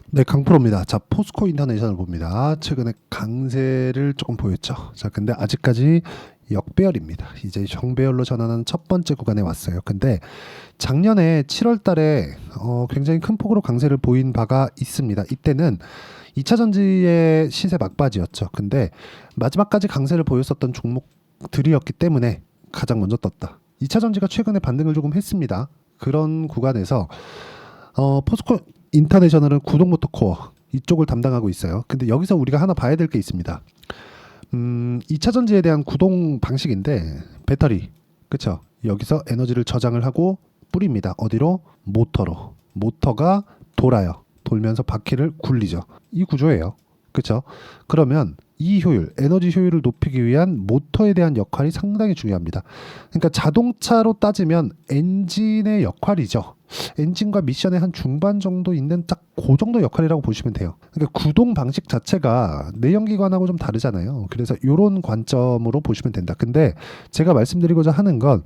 네, 강프로입니다. 자, 포스코 인터내셔널 봅니다. 최근에 강세를 조금 보였죠. 자, 근데 아직까지 역배열입니다. 이제 정배열로 전환하는 첫 번째 구간에 왔어요. 근데 작년에 7월 달에 굉장히 큰 폭으로 강세를 보인 바가 있습니다. 이때는 2차 전지의 시세 막바지였죠. 근데 마지막까지 강세를 보였었던 종목들이었기 때문에 가장 먼저 떴다. 2차 전지가 최근에 반등을 조금 했습니다. 그런 구간에서 포스코 인터내셔널은 구동모터 코어 이쪽을 담당하고 있어요. 근데 여기서 우리가 하나 봐야 될 게 있습니다. 2차 전지에 대한 구동 방식인데 배터리, 그쵸? 여기서 에너지를 저장을 하고 뿌립니다. 어디로? 모터로. 모터가 돌아요. 돌면서 바퀴를 굴리죠. 이 구조예요. 그쵸? 그러면 이 효율, 에너지 효율을 높이기 위한 모터에 대한 역할이 상당히 중요합니다. 그러니까 자동차로 따지면 엔진의 역할이죠. 엔진과 미션의 한 중반 정도 있는 딱 그 정도 역할이라고 보시면 돼요. 그러니까 구동 방식 자체가 내연기관하고 좀 다르잖아요. 그래서 이런 관점으로 보시면 된다. 근데 제가 말씀드리고자 하는 건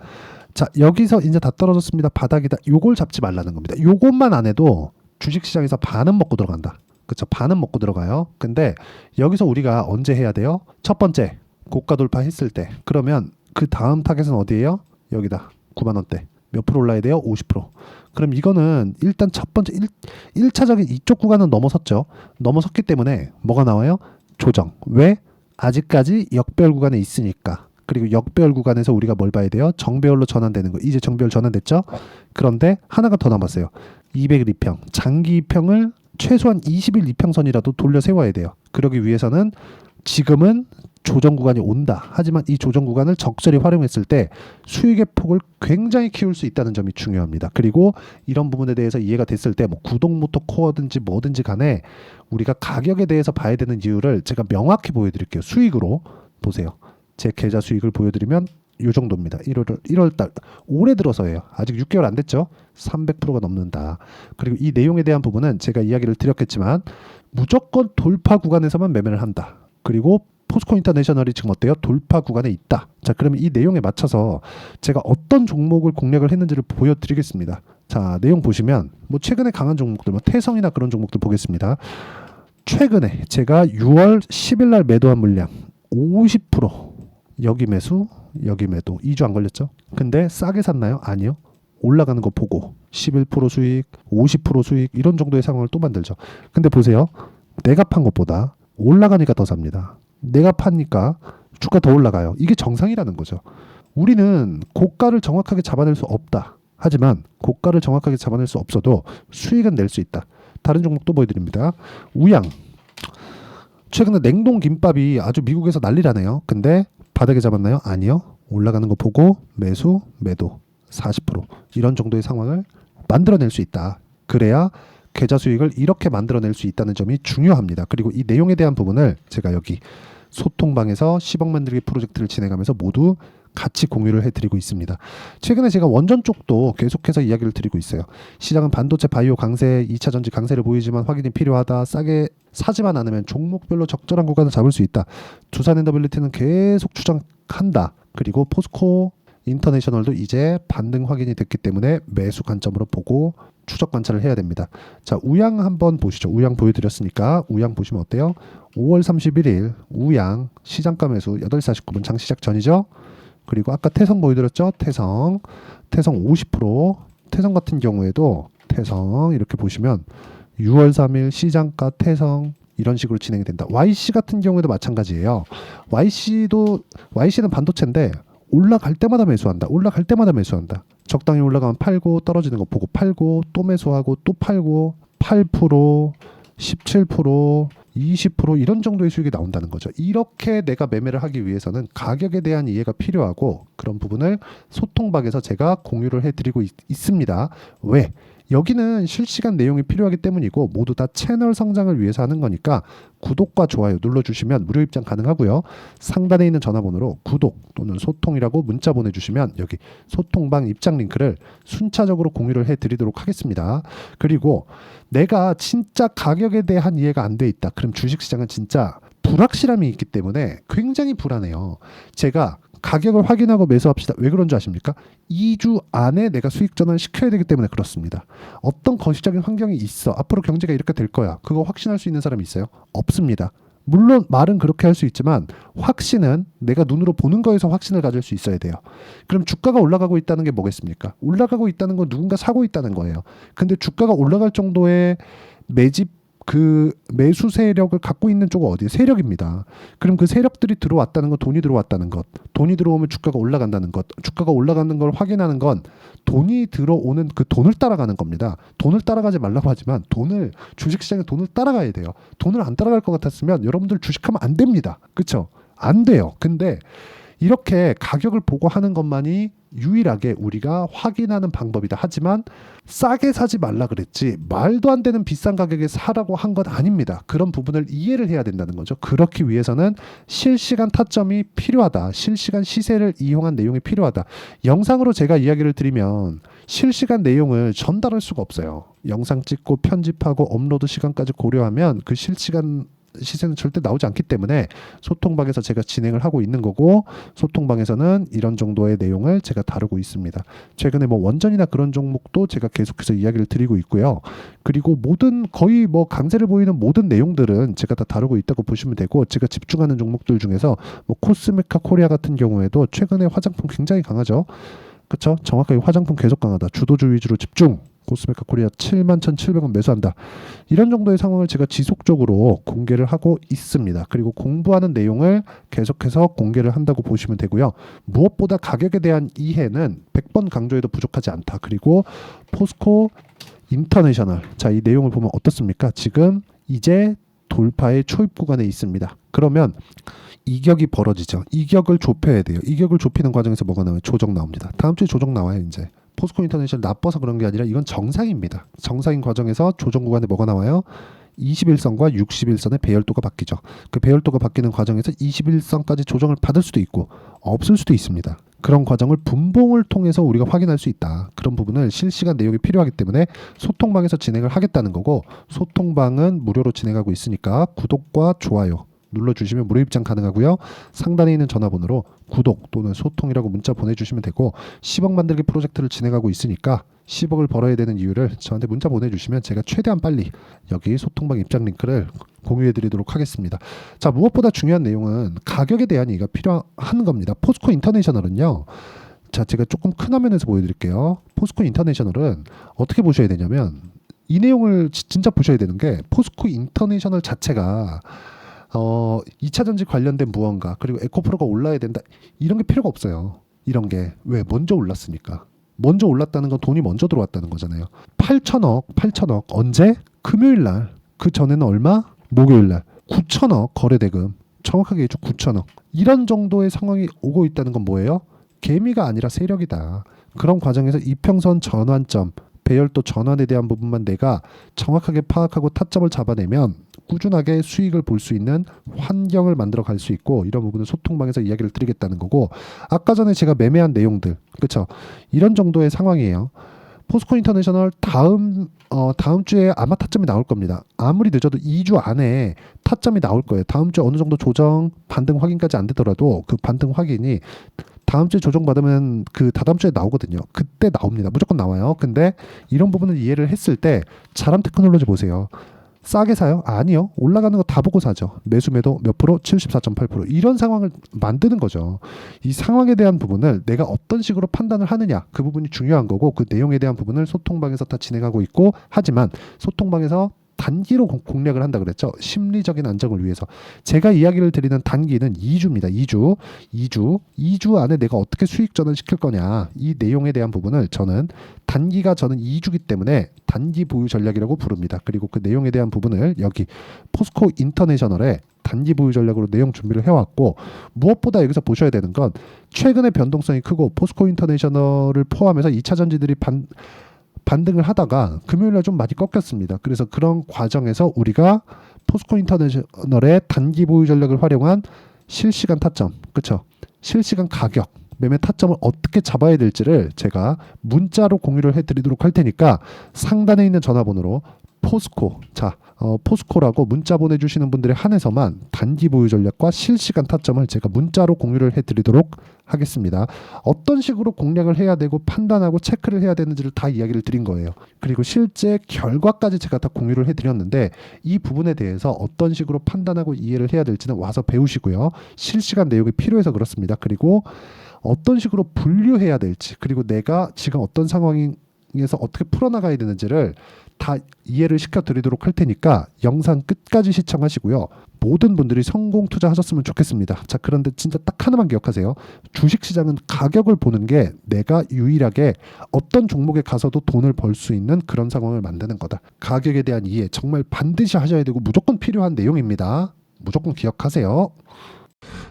자, 여기서 이제 다 떨어졌습니다. 바닥이다. 요걸 잡지 말라는 겁니다. 요것만 안 해도 주식시장에서 반은 먹고 들어간다. 그쵸? 반은 먹고 들어가요. 근데 여기서 우리가 언제 해야 돼요? 첫 번째 고가 돌파했을 때. 그러면 그 다음 타겟은 어디예요? 여기다. 9만 원대. 몇 프로 올라야 돼요? 50%. 그럼 이거는 일단 첫 번째 1차적인 이쪽 구간은 넘어섰죠. 넘어섰기 때문에 뭐가 나와요? 조정. 왜? 아직까지 역배열 구간에 있으니까. 그리고 역배열 구간에서 우리가 뭘 봐야 돼요? 정배열로 전환되는 거. 이제 정배열 전환됐죠? 그런데 하나가 더 남았어요. 200일 이평. 장기 이평을 최소한 20일 이평선이라도 돌려 세워야 돼요. 그러기 위해서는 지금은 조정 구간이 온다. 하지만 이 조정 구간을 적절히 활용했을 때 수익의 폭을 굉장히 키울 수 있다는 점이 중요합니다. 그리고 이런 부분에 대해서 이해가 됐을 때 뭐 구동모터 코어든지 뭐든지 간에 우리가 가격에 대해서 봐야 되는 이유를 제가 명확히 보여드릴게요. 수익으로 보세요. 제 계좌 수익을 보여드리면 이 정도입니다. 1월 달 올해 들어서예요. 아직 6개월 안 됐죠. 300%가 넘는다. 그리고 이 내용에 대한 부분은 제가 이야기를 드렸겠지만 무조건 돌파 구간에서만 매매를 한다. 그리고 포스코 인터내셔널이 지금 어때요? 돌파 구간에 있다. 자, 그러면 이 내용에 맞춰서 제가 어떤 종목을 공략을 했는지를 보여드리겠습니다. 자, 내용 보시면 뭐 최근에 강한 종목들, 뭐 태성이나 그런 종목들 보겠습니다. 최근에 제가 6월 10일 날 매도한 물량 50% 여기 매수, 여기 매도 2주 안 걸렸죠? 근데 싸게 샀나요? 아니요. 올라가는 거 보고 11% 수익, 50% 수익 이런 정도의 상황을 또 만들죠. 근데 보세요. 내가 판 것보다 올라가니까 더 삽니다. 내가 파니까 주가 더 올라가요. 이게 정상이라는 거죠. 우리는 고가를 정확하게 잡아낼 수 없다. 하지만 고가를 정확하게 잡아낼 수 없어도 수익은 낼 수 있다. 다른 종목도 보여드립니다. 우양. 최근에 냉동 김밥이 아주 미국에서 난리라네요. 근데 바닥에 잡았나요? 아니요. 올라가는 거 보고 매수, 매도 40% 이런 정도의 상황을 만들어낼 수 있다. 그래야 계좌 수익을 이렇게 만들어낼 수 있다는 점이 중요합니다. 그리고 이 내용에 대한 부분을 제가 여기 소통방에서 10억 만들기 프로젝트를 진행하면서 모두 같이 공유를 해드리고 있습니다. 최근에 제가 원전 쪽도 계속해서 이야기를 드리고 있어요. 시장은 반도체 바이오 강세, 2차 전지 강세를 보이지만 확인이 필요하다. 싸게 사지만 않으면 종목별로 적절한 구간을 잡을 수 있다. 두산엔더빌리티는 계속 추정한다. 그리고 포스코 인터내셔널도 이제 반등 확인이 됐기 때문에 매수 관점으로 보고 추적 관찰을 해야 됩니다. 자, 우양 한번 보시죠. 우양 보여드렸으니까 우양 보시면 어때요? 5월 31일 우양 시장가 매수 8시 49분 장시작 전이죠. 그리고 아까 태성 보여드렸죠. 태성 50%. 태성 같은 경우에도 태성 이렇게 보시면 6월 3일 시장가 태성 이런 식으로 진행이 된다. YC 같은 경우에도 마찬가지예요. YC는 반도체인데 올라갈 때마다 매수한다. 올라갈 때마다 매수한다. 적당히 올라가면 팔고 떨어지는 거 보고 팔고 또 매수하고 또 팔고 8%, 17%, 20% 이런 정도의 수익이 나온다는 거죠. 이렇게 내가 매매를 하기 위해서는 가격에 대한 이해가 필요하고 그런 부분을 소통방에서 제가 공유를 해드리고 있습니다. 왜? 여기는 실시간 내용이 필요하기 때문이고 모두 다 채널 성장을 위해서 하는 거니까 구독과 좋아요 눌러주시면 무료 입장 가능하고요. 상단에 있는 전화번호로 구독 또는 소통이라고 문자 보내주시면 여기 소통방 입장 링크를 순차적으로 공유를 해드리도록 하겠습니다. 그리고 내가 진짜 가격에 대한 이해가 안 돼 있다. 그럼 주식시장은 진짜 불확실함이 있기 때문에 굉장히 불안해요. 제가 가격을 확인하고 매수합시다. 왜 그런 줄 아십니까? 2주 안에 내가 수익 전환을 시켜야 되기 때문에 그렇습니다. 어떤 거시적인 환경이 있어. 앞으로 경제가 이렇게 될 거야. 그거 확신할 수 있는 사람이 있어요? 없습니다. 물론 말은 그렇게 할 수 있지만 확신은 내가 눈으로 보는 거에서 확신을 가질 수 있어야 돼요. 그럼 주가가 올라가고 있다는 게 뭐겠습니까? 올라가고 있다는 건 누군가 사고 있다는 거예요. 근데 주가가 올라갈 정도의 매수 세력을 갖고 있는 쪽은 어디예요? 세력입니다. 그럼 그 세력들이 들어왔다는 건 돈이 들어왔다는 것. 돈이 들어오면 주가가 올라간다는 것. 주가가 올라가는 걸 확인하는 건 돈이 들어오는 그 돈을 따라가는 겁니다. 돈을 따라가지 말라고 하지만 주식시장에 돈을 따라가야 돼요. 돈을 안 따라갈 것 같았으면 여러분들 주식하면 안 됩니다. 그렇죠? 안 돼요. 근데 이렇게 가격을 보고 하는 것만이 유일하게 우리가 확인하는 방법이다. 하지만 싸게 사지 말라 그랬지 말도 안 되는 비싼 가격에 사라고 한 건 아닙니다. 그런 부분을 이해를 해야 된다는 거죠. 그렇기 위해서는 실시간 타점이 필요하다. 실시간 시세를 이용한 내용이 필요하다. 영상으로 제가 이야기를 드리면 실시간 내용을 전달할 수가 없어요. 영상 찍고 편집하고 업로드 시간까지 고려하면 그 실시간 시세는 절대 나오지 않기 때문에 소통방에서 제가 진행을 하고 있는 거고, 소통방에서는 이런 정도의 내용을 제가 다루고 있습니다. 최근에 뭐 원전이나 그런 종목도 제가 계속해서 이야기를 드리고 있고요. 그리고 거의 뭐 강세를 보이는 모든 내용들은 제가 다 다루고 있다고 보시면 되고, 제가 집중하는 종목들 중에서 뭐 코스메카 코리아 같은 경우에도 최근에 화장품 굉장히 강하죠. 그렇죠? 정확하게 화장품 계속 강하다. 주도주 위주로 집중. 코스메카 코리아 71,700원 매수한다. 이런 정도의 상황을 제가 지속적으로 공개를 하고 있습니다. 그리고 공부하는 내용을 계속해서 공개를 한다고 보시면 되고요. 무엇보다 가격에 대한 이해는 100번 강조해도 부족하지 않다. 그리고 포스코 인터내셔널. 자, 이 내용을 보면 어떻습니까? 지금 이제 돌파의 초입 구간에 있습니다. 그러면 이격이 벌어지죠. 이격을 좁혀야 돼요. 이격을 좁히는 과정에서 뭐가 나와요? 조정 나옵니다. 다음 주에 조정 나와요. 이제 포스코 인터내셔널 나빠서 그런 게 아니라 이건 정상입니다. 정상인 과정에서 조정 구간에 뭐가 나와요? 21선과 61선의 배열도가 바뀌죠. 그 배열도가 바뀌는 과정에서 21선까지 조정을 받을 수도 있고 없을 수도 있습니다. 그런 과정을 분봉을 통해서 우리가 확인할 수 있다. 그런 부분을 실시간 내용이 필요하기 때문에 소통방에서 진행을 하겠다는 거고, 소통방은 무료로 진행하고 있으니까 구독과 좋아요 눌러주시면 무료 입장 가능하고요. 상단에 있는 전화번호로 구독 또는 소통이라고 문자 보내주시면 되고, 10억 만들기 프로젝트를 진행하고 있으니까 10억을 벌어야 되는 이유를 저한테 문자 보내주시면 제가 최대한 빨리 여기 소통방 입장 링크를 공유해드리도록 하겠습니다. 자, 무엇보다 중요한 내용은 가격에 대한 이해가 필요한 겁니다. 포스코 인터내셔널은요. 자, 제가 조금 큰 화면에서 보여드릴게요. 포스코 인터내셔널은 어떻게 보셔야 되냐면, 이 내용을 진짜 보셔야 되는 게, 포스코 인터내셔널 자체가 2차전지 관련된 무언가, 그리고 에코프로가 올라야 된다, 이런 게 필요가 없어요. 이런 게 왜? 먼저 올랐으니까. 먼저 올랐다는 건 돈이 먼저 들어왔다는 거잖아요. 8천억 언제? 금요일날. 그 전에는 얼마? 목요일날 9천억 거래대금. 정확하게 얘기죠. 9천억. 이런 정도의 상황이 오고 있다는 건 뭐예요? 개미가 아니라 세력이다. 그런 과정에서 이평선 전환점, 배열도 전환에 대한 부분만 내가 정확하게 파악하고 타점을 잡아내면 꾸준하게 수익을 볼 수 있는 환경을 만들어 갈 수 있고, 이런 부분은 소통방에서 이야기를 드리겠다는 거고, 아까 전에 제가 매매한 내용들, 그렇죠? 이런 정도의 상황이에요. 포스코 인터내셔널 다음 주에 아마 타점이 나올 겁니다. 아무리 늦어도 2주 안에 타점이 나올 거예요. 다음 주에 어느 정도 조정 반등 확인까지 안 되더라도 그 반등 확인이 다음 주에 조정받으면 그 다다음 주에 나오거든요. 그때 나옵니다. 무조건 나와요. 근데 이런 부분을 이해를 했을 때 자람 테크놀로지 보세요. 싸게 사요? 아니요. 올라가는 거 다 보고 사죠. 매수 매도 몇 프로? 74.8%. 이런 상황을 만드는 거죠. 이 상황에 대한 부분을 내가 어떤 식으로 판단을 하느냐, 그 부분이 중요한 거고, 그 내용에 대한 부분을 소통방에서 다 진행하고 있고, 하지만 소통방에서 단기로 공략을 한다 그랬죠. 심리적인 안정을 위해서. 제가 이야기를 드리는 단기는 2주입니다. 2주 안에 내가 어떻게 수익 전환시킬 거냐, 이 내용에 대한 부분을 저는 2주기 때문에 단기 보유 전략이라고 부릅니다. 그리고 그 내용에 대한 부분을 여기 포스코 인터내셔널에 단기 보유 전략으로 내용 준비를 해왔고, 무엇보다 여기서 보셔야 되는 건 최근에 변동성이 크고 포스코 인터내셔널을 포함해서 2차전지들이 반등을 하다가 금요일날 좀 많이 꺾였습니다. 그래서 그런 과정에서 우리가 포스코 인터내셔널의 단기 보유 전략을 활용한 실시간 타점, 그렇죠? 실시간 가격, 매매 타점을 어떻게 잡아야 될지를 제가 문자로 공유를 해드리도록 할 테니까 상단에 있는 전화번호로 포스코. 자, 포스코라고 문자 보내주시는 분들에 한해서만 단기 보유 전략과 실시간 타점을 제가 문자로 공유를 해드리도록 하겠습니다. 어떤 식으로 공략을 해야 되고 판단하고 체크를 해야 되는지를 다 이야기를 드린 거예요. 그리고 실제 결과까지 제가 다 공유를 해드렸는데 이 부분에 대해서 어떤 식으로 판단하고 이해를 해야 될지는 와서 배우시고요. 실시간 내용이 필요해서 그렇습니다. 그리고 어떤 식으로 분류해야 될지, 그리고 내가 지금 어떤 상황에서 어떻게 풀어나가야 되는지를 다 이해를 시켜드리도록 할 테니까 영상 끝까지 시청하시고요. 모든 분들이 성공 투자하셨으면 좋겠습니다. 자, 그런데 진짜 딱 하나만 기억하세요. 주식시장은 가격을 보는 게 내가 유일하게 어떤 종목에 가서도 돈을 벌 수 있는 그런 상황을 만드는 거다. 가격에 대한 이해 정말 반드시 하셔야 되고 무조건 필요한 내용입니다. 무조건 기억하세요.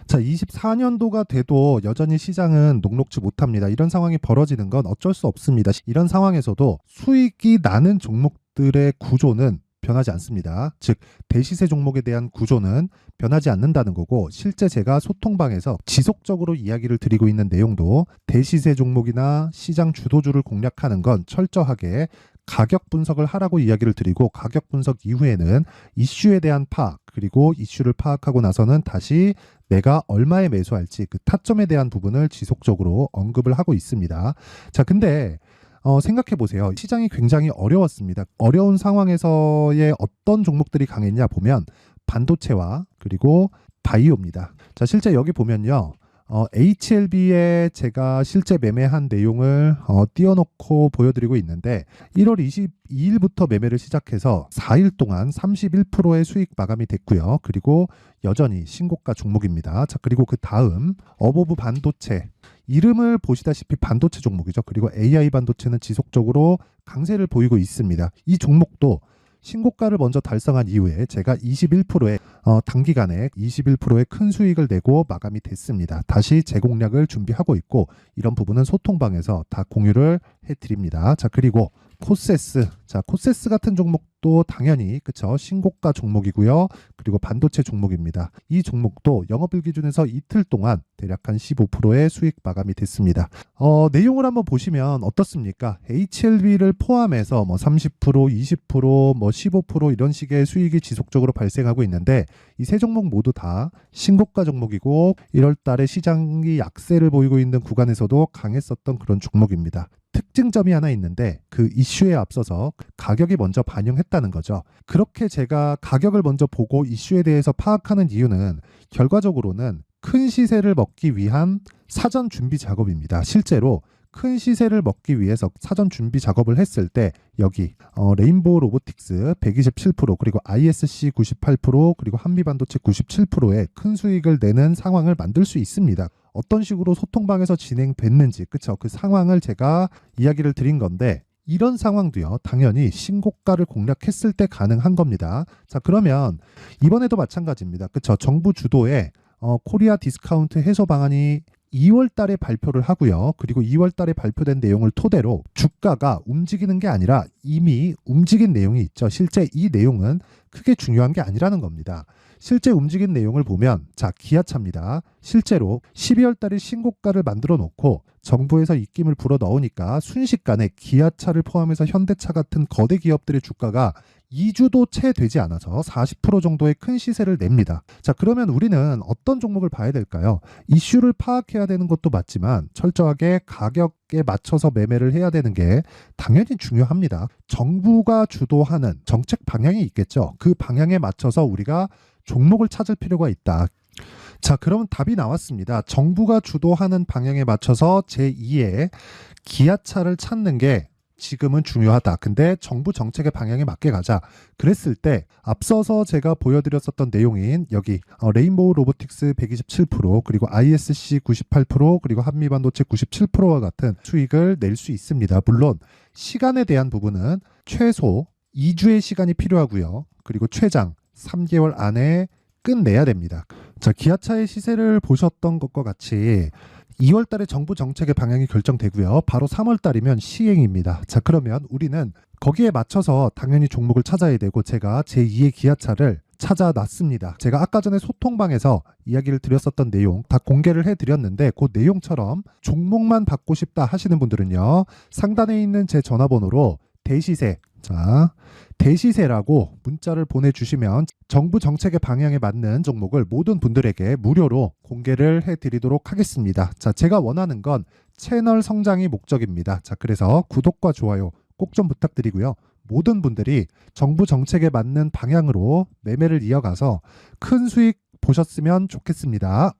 자, 24년도가 돼도 여전히 시장은 녹록지 못합니다. 이런 상황이 벌어지는 건 어쩔 수 없습니다. 이런 상황에서도 수익이 나는 종목들의 구조는 변하지 않습니다. 즉, 대시세 종목에 대한 구조는 변하지 않는다는 거고, 실제 제가 소통방에서 지속적으로 이야기를 드리고 있는 내용도 대시세 종목이나 시장 주도주를 공략하는 건 철저하게 가격 분석을 하라고 이야기를 드리고, 가격 분석 이후에는 이슈에 대한 파악, 그리고 이슈를 파악하고 나서는 다시 내가 얼마에 매수할지 그 타점에 대한 부분을 지속적으로 언급을 하고 있습니다. 자, 근데 생각해 보세요. 시장이 굉장히 어려웠습니다. 어려운 상황에서의 어떤 종목들이 강했냐 보면 반도체와 그리고 바이오입니다. 자, 실제 여기 보면요. HLB에 제가 실제 매매한 내용을 띄워놓고 보여드리고 있는데 1월 22일부터 매매를 시작해서 4일 동안 31%의 수익 마감이 됐고요. 그리고 여전히 신고가 종목입니다. 자, 그리고 그 다음 어보브 반도체, 이름을 보시다시피 반도체 종목이죠. 그리고 AI 반도체는 지속적으로 강세를 보이고 있습니다. 이 종목도 신고가를 먼저 달성한 이후에 제가 21%의 단기간에 21%의 큰 수익을 내고 마감이 됐습니다. 다시 재공략을 준비하고 있고, 이런 부분은 소통방에서 다 공유를 해드립니다. 자, 그리고 코세스. 자, 코세스 같은 종목도 당연히 그쵸, 신고가 종목이고요. 그리고 반도체 종목입니다. 이 종목도 영업일 기준에서 이틀 동안 대략 한 15%의 수익 마감이 됐습니다. 내용을 한번 보시면 어떻습니까? HLB를 포함해서 뭐 30%, 20%, 뭐 15% 이런 식의 수익이 지속적으로 발생하고 있는데, 이 세 종목 모두 다 신고가 종목이고 1월 달에 시장이 약세를 보이고 있는 구간에서도 강했었던 그런 종목입니다. 특징점이 하나 있는데 그 이슈에 앞서서 가격이 먼저 반영했다는 거죠. 그렇게 제가 가격을 먼저 보고 이슈에 대해서 파악하는 이유는 결과적으로는 큰 시세를 먹기 위한 사전 준비 작업입니다. 실제로 큰 시세를 먹기 위해서 사전 준비 작업을 했을 때 여기 레인보우 로보틱스 127%, 그리고 ISC 98%, 그리고 한미반도체 97%의 큰 수익을 내는 상황을 만들 수 있습니다. 어떤 식으로 소통방에서 진행됐는지, 그쵸? 그 상황을 제가 이야기를 드린 건데, 이런 상황도요, 당연히 신고가를 공략했을 때 가능한 겁니다. 자, 그러면 이번에도 마찬가지입니다. 그쵸? 정부 주도의 코리아 디스카운트 해소 방안이 2월 달에 발표를 하고요. 그리고 2월 달에 발표된 내용을 토대로 주가가 움직이는 게 아니라 이미 움직인 내용이 있죠. 실제 이 내용은 크게 중요한 게 아니라는 겁니다. 실제 움직인 내용을 보면, 자, 기아차입니다. 실제로 12월 달에 신고가를 만들어 놓고 정부에서 입김을 불어 넣으니까 순식간에 기아차를 포함해서 현대차 같은 거대 기업들의 주가가 2주도 채 되지 않아서 40% 정도의 큰 시세를 냅니다. 자, 그러면 우리는 어떤 종목을 봐야 될까요? 이슈를 파악해야 되는 것도 맞지만 철저하게 가격에 맞춰서 매매를 해야 되는 게 당연히 중요합니다. 정부가 주도하는 정책 방향이 있겠죠. 그 방향에 맞춰서 우리가 종목을 찾을 필요가 있다. 자, 그럼 답이 나왔습니다. 정부가 주도하는 방향에 맞춰서 제2의 기아차를 찾는 게 지금은 중요하다. 근데 정부 정책의 방향에 맞게 가자. 그랬을 때 앞서서 제가 보여드렸었던 내용인 여기 레인보우 로보틱스 127%, 그리고 ISC 98%, 그리고 한미반도체 97%와 같은 수익을 낼 수 있습니다. 물론 시간에 대한 부분은 최소 2주의 시간이 필요하고요. 그리고 최장 3개월 안에 끝내야 됩니다. 자, 기아차의 시세를 보셨던 것과 같이 2월 달에 정부 정책의 방향이 결정되고요. 바로 3월 달이면 시행입니다. 자, 그러면 우리는 거기에 맞춰서 당연히 종목을 찾아야 되고, 제가 제2의 기아차를 찾아놨습니다. 제가 아까 전에 소통방에서 이야기를 드렸었던 내용 다 공개를 해드렸는데, 그 내용처럼 종목만 받고 싶다 하시는 분들은요, 상단에 있는 제 전화번호로 대시세 자, 대시세라고 문자를 보내주시면 정부 정책의 방향에 맞는 종목을 모든 분들에게 무료로 공개를 해드리도록 하겠습니다. 자, 제가 원하는 건 채널 성장이 목적입니다. 자, 그래서 구독과 좋아요 꼭 좀 부탁드리고요. 모든 분들이 정부 정책에 맞는 방향으로 매매를 이어가서 큰 수익 보셨으면 좋겠습니다.